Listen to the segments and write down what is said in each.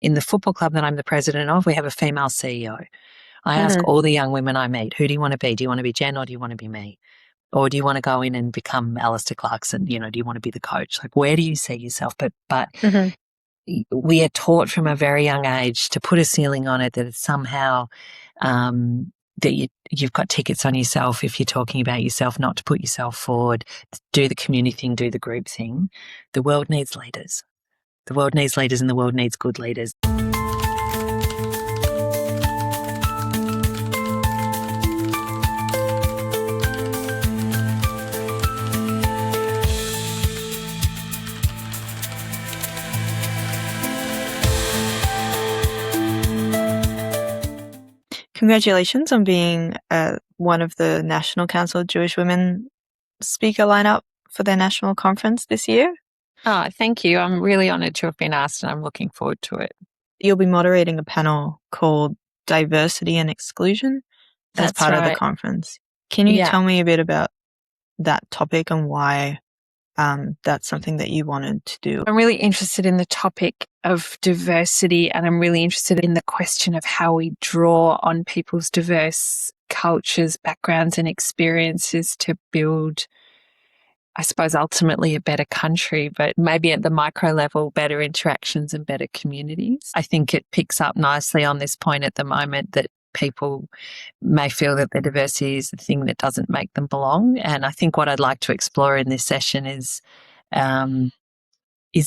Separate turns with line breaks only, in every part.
in the football club that I'm the president of, we have a female CEO. I ask all the young women I meet, who do you want to be? Do you want to be Jen or do you want to be me? Or do you want to go in and become Alistair Clarkson? Do you want to be the coach? Like, where do you see yourself? But we are taught from a very young age to put a ceiling on it, that it's somehow that you've got tickets on yourself if you're talking about yourself, not to put yourself forward, do the community thing, do the group thing. The world needs leaders. The world needs leaders and the world needs good leaders.
Congratulations on being one of the National Council of Jewish Women speaker lineup for their national conference this year.
Oh, thank you. I'm really honoured to have been asked and I'm looking forward to it.
You'll be moderating a panel called Diversity and Exclusion as part of the conference. Can you tell me a bit about that topic and why that's something that you wanted to do?
I'm really interested in the topic of diversity, and I'm really interested in the question of how we draw on people's diverse cultures, backgrounds and experiences to build, I suppose, ultimately a better country, but maybe at the micro level, better interactions and better communities. I think it picks up nicely on this point at the moment that people may feel that their diversity is the thing that doesn't make them belong. And I think what I'd like to explore in this session is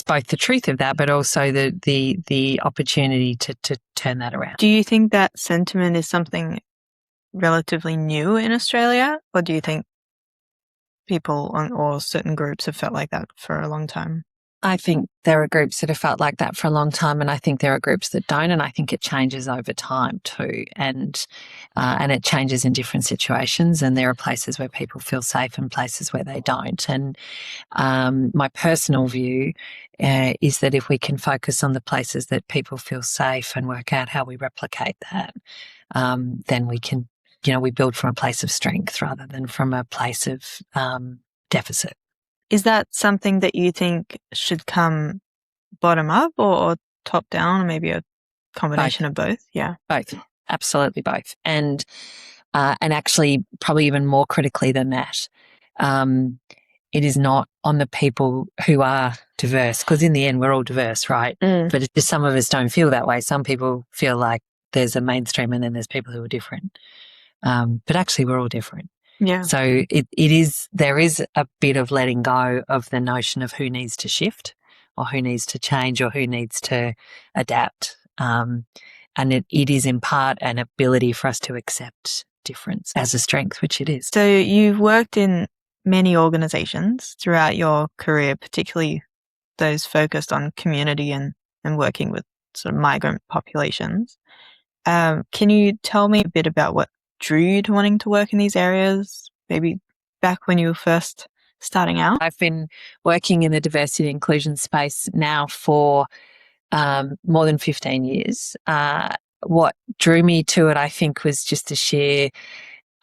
both the truth of that, but also the opportunity to turn that around.
Do you think that sentiment is something relatively new in Australia, or do you think people or certain groups have felt like that for a long time?
I think there are groups that have felt like that for a long time, and I think there are groups that don't, and I think it changes over time too, and it changes in different situations, and there are places where people feel safe and places where they don't. And my personal view is that if we can focus on the places that people feel safe and work out how we replicate that, then we can, we build from a place of strength rather than from a place of deficit.
Is that something that you think should come bottom up or top down, or maybe a combination of both? Yeah.
Both. Absolutely both. And actually probably even more critically than that, it is not on the people who are diverse, because in the end we're all diverse, right? But it's just some of us don't feel that way. Some people feel like there's a mainstream and then there's people who are different. But actually we're all different.
Yeah.
So there is a bit of letting go of the notion of who needs to shift or who needs to change or who needs to adapt. And it is in part an ability for us to accept difference as a strength, which it is.
So you've worked in many organisations throughout your career, particularly those focused on community and working with sort of migrant populations. Can you tell me a bit about what drew you to wanting to work in these areas, maybe back when you were first starting out?
I've been working in the diversity and inclusion space now for more than 15 years. What drew me to it, I think, was just the sheer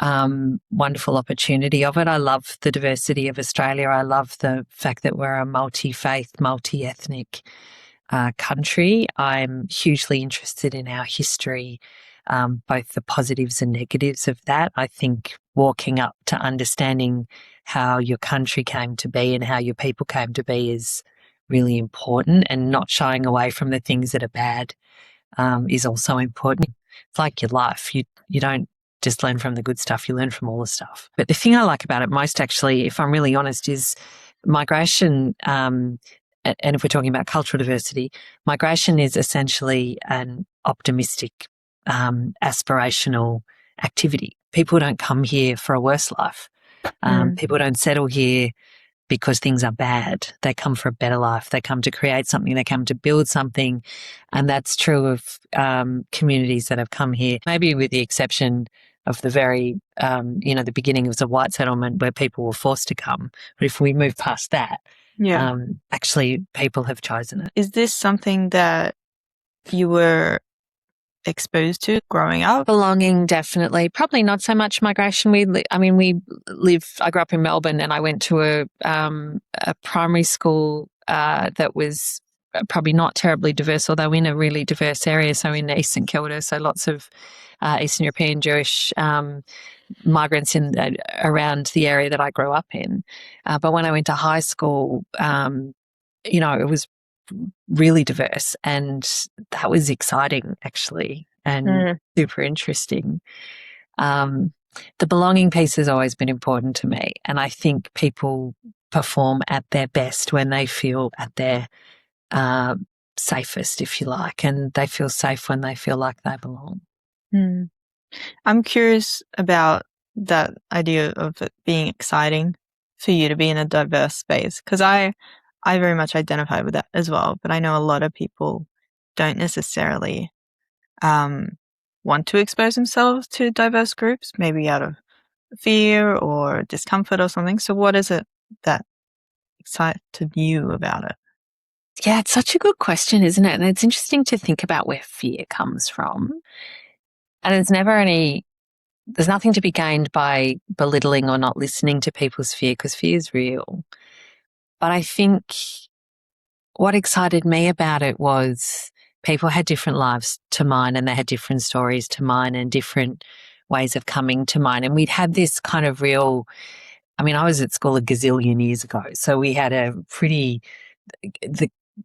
wonderful opportunity of it. I love the diversity of Australia. I love the fact that we're a multi-faith, multi-ethnic country. I'm hugely interested in our history, both the positives and negatives of that. I think walking up to understanding how your country came to be and how your people came to be is really important, and not shying away from the things that are bad is also important. It's like your life. You don't just learn from the good stuff, you learn from all the stuff. But the thing I like about it most, actually, if I'm really honest, is migration. And if we're talking about cultural diversity, migration is essentially an optimistic, aspirational activity. People don't come here for a worse life. People don't settle here because things are bad. They come for a better life. They come to create something. They come to build something. And that's true of communities that have come here, maybe with the exception of the very, the beginning of the white settlement where people were forced to come. But if we move past that, actually people have chosen it.
Is this something that you were exposed to growing up?
Belonging, definitely. Probably not so much migration. I grew up in Melbourne, and I went to a primary school that was probably not terribly diverse, although in a really diverse area. So in East St Kilda, so lots of Eastern European Jewish migrants in around the area that I grew up in. But when I went to high school, it was really diverse, and that was exciting actually, and super interesting. The belonging piece has always been important to me, and I think people perform at their best when they feel at their safest, if you like, and they feel safe when they feel like they belong.
I'm curious about that idea of it being exciting for you to be in a diverse space, because I very much identify with that as well, but I know a lot of people don't necessarily want to expose themselves to diverse groups, maybe out of fear or discomfort or something. So what is it that excites you about it?
Yeah, it's such a good question, isn't it? And it's interesting to think about where fear comes from. And there's nothing to be gained by belittling or not listening to people's fear, because fear is real. But I think what excited me about it was people had different lives to mine, and they had different stories to mine and different ways of coming to mine. And we'd had this kind of I was at school a gazillion years ago, so we had a pretty,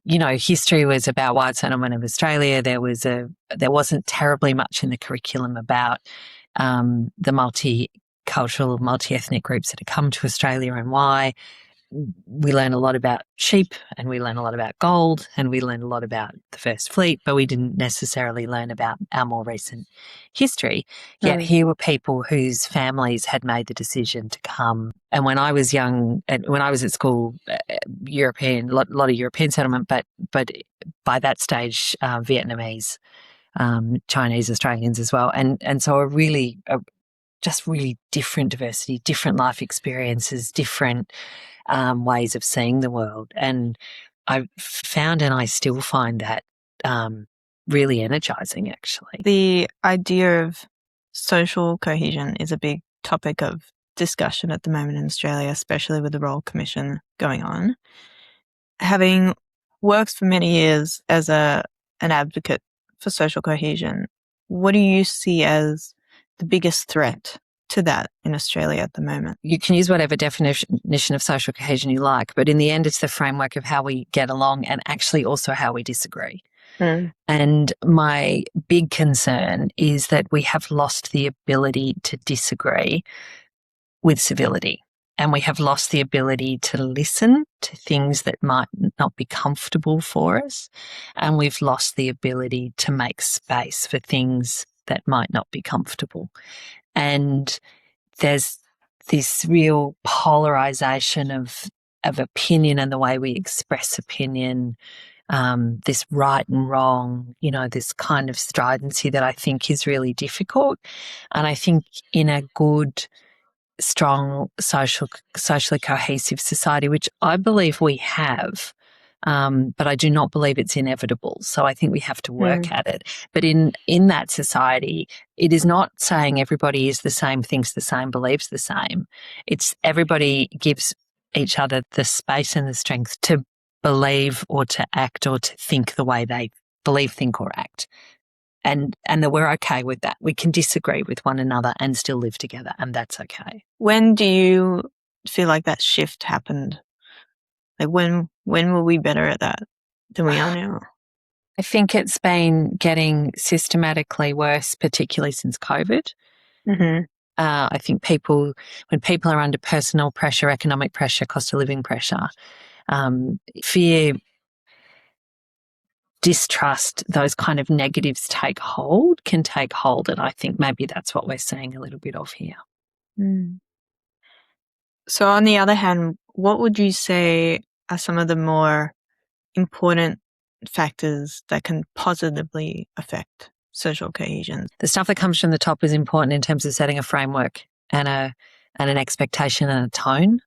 history was about white settlement of Australia. There wasn't terribly much in the curriculum about the multicultural, multi-ethnic groups that had come to Australia and why. We learned a lot about sheep, and we learned a lot about gold, and we learned a lot about the First Fleet, but we didn't necessarily learn about our more recent history. Yet here were people whose families had made the decision to come. And when I was young, and when I was at school, European, lot of European settlement, but by that stage, Vietnamese, Chinese, Australians as well, and so just really different diversity, different life experiences, different ways of seeing the world. And I found, and I still find that really energizing, actually.
The idea of social cohesion is a big topic of discussion at the moment in Australia, especially with the Royal Commission going on. Having worked for many years as an advocate for social cohesion, what do you see as the biggest threat to that in Australia at the moment?
You can use whatever definition of social cohesion you like, but in the end, it's the framework of how we get along, and actually also how we disagree. And my big concern is that we have lost the ability to disagree with civility, and we have lost the ability to listen to things that might not be comfortable for us, and we've lost the ability to make space for things that might not be comfortable. And there's this real polarization of opinion and the way we express opinion, this right and wrong, this kind of stridency that I think is really difficult. And I think in a good, strong, socially cohesive society, which I believe we have, but I do not believe it's inevitable. So I think we have to work at it. But in that society, it is not saying everybody is the same, thinks the same, believes the same. It's everybody gives each other the space and the strength to believe or to act or to think the way they believe, think, or act. And that we're okay with that. We can disagree with one another and still live together, and that's okay.
When do you feel like that shift happened? Like when were we better at that than we are now?
I think it's been getting systematically worse, particularly since COVID. I think when people are under personal pressure, economic pressure, cost of living pressure, fear, distrust, those kind of negatives can take hold. And I think maybe that's what we're seeing a little bit of here.
So on the other hand, what would you say are some of the more important factors that can positively affect social cohesion?
The stuff that comes from the top is important in terms of setting a framework and an expectation and a tone,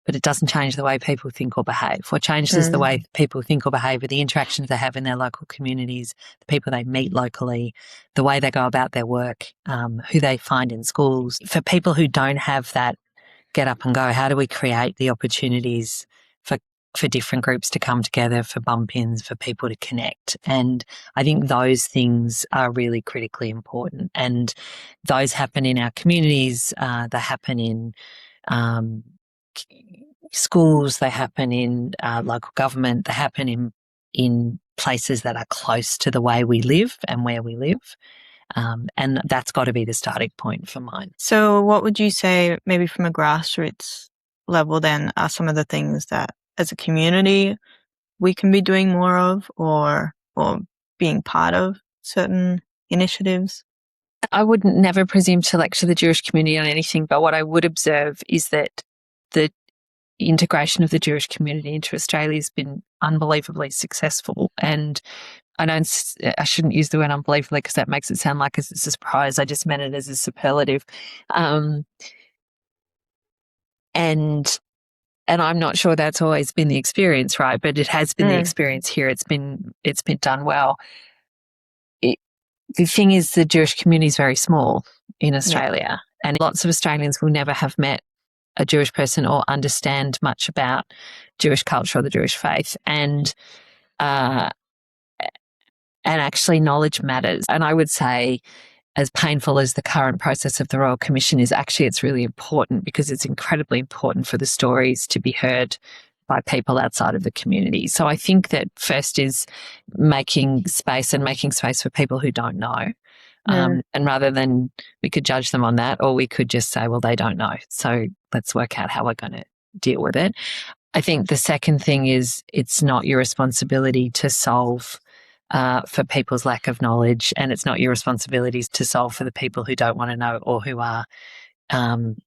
but it doesn't change the way people think or behave. What changes the way people think or behave are the interactions they have in their local communities, the people they meet locally, the way they go about their work, who they find in schools. For people who don't have that get up and go, how do we create the opportunities for for different groups to come together, for bump-ins, for people to connect. And I think those things are really critically important. And those happen in our communities. They happen in schools. They happen in local government. They happen in places that are close to the way we live and where we live. And that's got to be the starting point for mine.
So what would you say, maybe from a grassroots level then, are some of the things that as a community we can be doing more of or being part of certain initiatives?
I would never presume to lecture the Jewish community on anything, but what I would observe is that the integration of the Jewish community into Australia has been unbelievably successful. And I shouldn't use the word unbelievably because that makes it sound like it's a surprise. I just meant it as a superlative. And I'm not sure that's always been the experience, right? But it has been the experience here. It's been done well. The thing is, the Jewish community is very small in Australia, and lots of Australians will never have met a Jewish person or understand much about Jewish culture or the Jewish faith. And actually knowledge matters. And I would say, as painful as the current process of the Royal Commission is, actually it's really important because it's incredibly important for the stories to be heard by people outside of the community. So I think that first is making space for people who don't know. And rather than we could judge them on that, or we could just say, well, they don't know. So let's work out how we're going to deal with it. I think the second thing is it's not your responsibility to solve for people's lack of knowledge, and it's not your responsibility to solve for the people who don't want to know or who are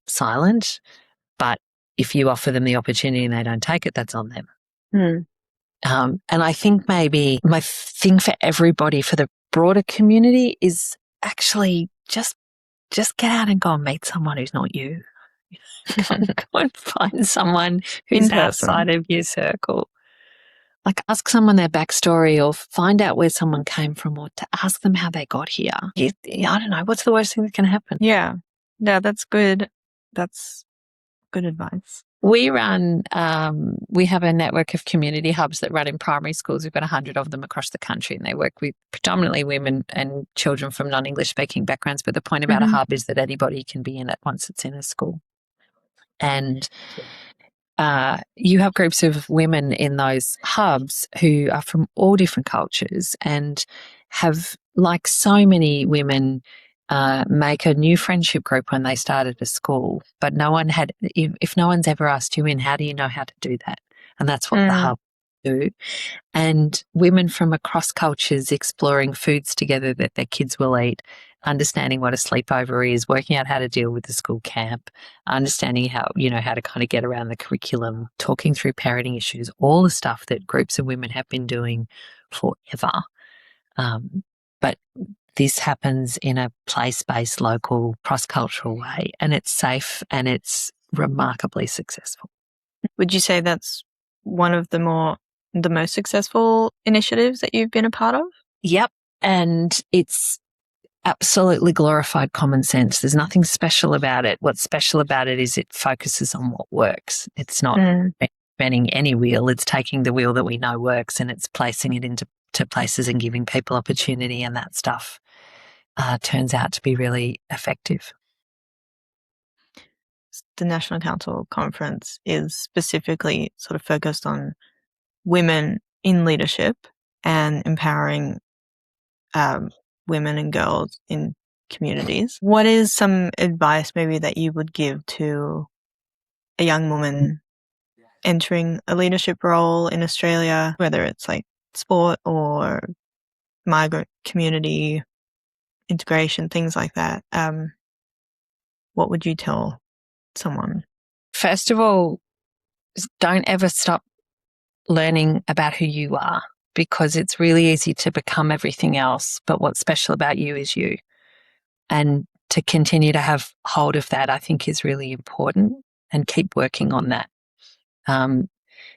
silent. But if you offer them the opportunity and they don't take it, that's on them. And I think maybe my thing for everybody, for the broader community, is actually just get out and go and meet someone who's not you. Go and find someone who's outside of your circle. Like, ask someone their backstory or find out where someone came from, or to ask them how they got here. I don't know. What's the worst thing that can happen?
Yeah, that's good. That's good advice.
We have a network of community hubs that run in primary schools. We've got 100 of them across the country, and they work with predominantly women and children from non-English speaking backgrounds. But the point about a hub is that anybody can be in it once it's in a school. And you have groups of women in those hubs who are from all different cultures and have, like so many women, make a new friendship group when they started a school. But if no one's ever asked you in, how do you know how to do that? And that's what the hub do. And women from across cultures exploring foods together that their kids will eat, understanding what a sleepover is, working out how to deal with the school camp, understanding how to kind of get around the curriculum, talking through parenting issues, all the stuff that groups of women have been doing forever. But this happens in a place-based, local, cross-cultural way, and it's safe and it's remarkably successful.
Would you say that's one of the most successful initiatives that you've been a part of?
Yep. And it's absolutely glorified common sense. There's nothing special about it. What's special about it is it focuses on what works. It's not spinning any wheel. It's taking the wheel that we know works and it's placing it into places and giving people opportunity, and that stuff turns out to be really effective.
The National Council Conference is specifically sort of focused on women in leadership and empowering women and girls in communities. What is some advice maybe that you would give to a young woman entering a leadership role in Australia, whether it's like sport or migrant community integration, things like that? What would you tell someone?
First of all, don't ever stop learning about who you are, because it's really easy to become everything else, but what's special about you is you. And to continue to have hold of that, I think, is really important, and keep working on that.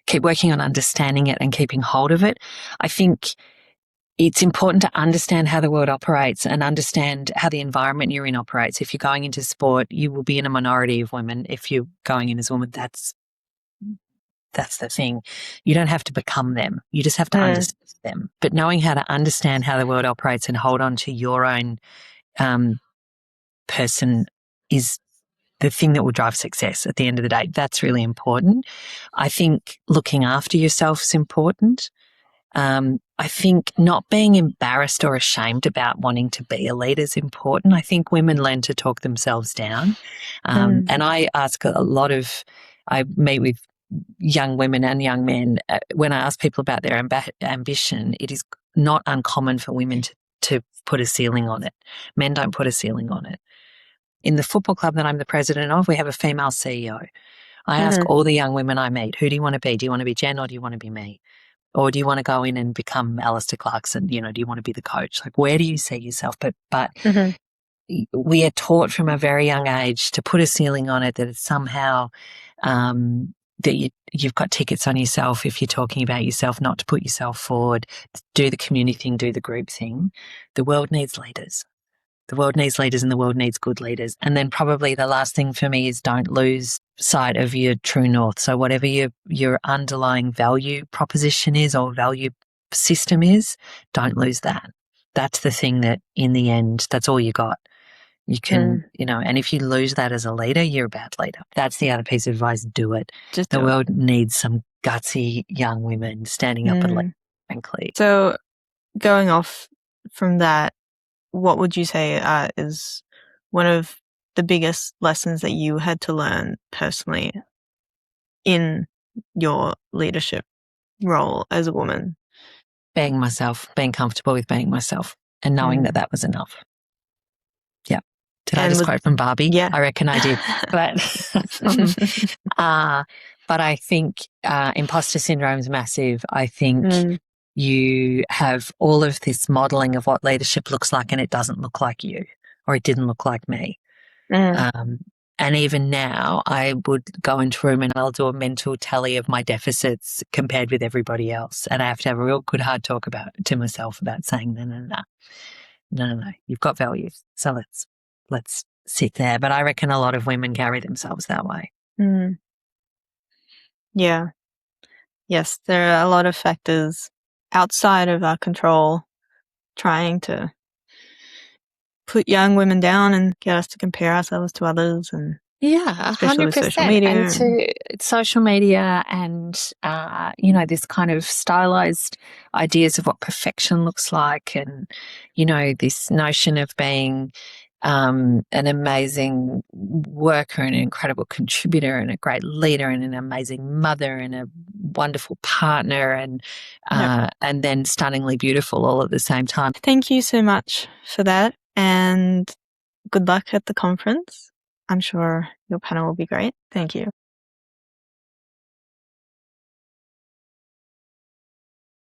Keep working on understanding it and keeping hold of it. I think it's important to understand how the world operates and understand how the environment you're in operates. If you're going into sport, you will be in a minority of women. If you're going in as a woman, that's That's the thing. You don't have to become them. You just have to understand them. But knowing how to understand how the world operates and hold on to your own person is the thing that will drive success at the end of the day. That's really important. I think looking after yourself is important. I think not being embarrassed or ashamed about wanting to be a leader is important. I think women learn to talk themselves down. And I I meet with young women and young men. When I ask people about their ambition, it is not uncommon for women to put a ceiling on it. Men don't put a ceiling on it. In the football club that I'm the president of, we have a female CEO. I ask all the young women I meet, who do you want to be? Do you want to be Jen or do you want to be me? Or do you want to go in and become Alistair Clarkson? Do you want to be the coach? Like, where do you see yourself? But we are taught from a very young age to put a ceiling on it, that it's somehow that you've got tickets on yourself if you're talking about yourself, not to put yourself forward, do the community thing, do the group thing. The world needs leaders. The world needs leaders and the world needs good leaders. And then probably the last thing for me is don't lose sight of your true north. So whatever your underlying value proposition is or value system is, don't lose that. That's the thing that in the end, that's all you got. You can, and if you lose that as a leader, you're a bad leader. That's the other piece of advice. Do it. The world needs some gutsy young women standing up and leading, frankly.
So going off from that, what would you say is one of the biggest lessons that you had to learn personally in your leadership role as a woman?
Being myself, being comfortable with being myself and knowing that was enough. Yeah. Did I just quote from Barbie?
Yeah.
I reckon I did. But I think imposter syndrome is massive. I think you have all of this modeling of what leadership looks like and it doesn't look like you, or it didn't look like me. And even now I would go into a room and I'll do a mental tally of my deficits compared with everybody else. And I have to have a real good hard talk to myself about saying, no, you've got value. So let's sit there. But I reckon a lot of women carry themselves that way.
Yeah. Yes, there are a lot of factors outside of our control trying to put young women down and get us to compare ourselves to others, and especially
100%.
with social media.
And to social media and, this kind of stylized ideas of what perfection looks like, and, this notion of being an amazing worker and an incredible contributor and a great leader and an amazing mother and a wonderful partner and then stunningly beautiful all at the same time.
Thank you so much for that, and good luck at the conference. I'm sure your panel will be great. Thank you.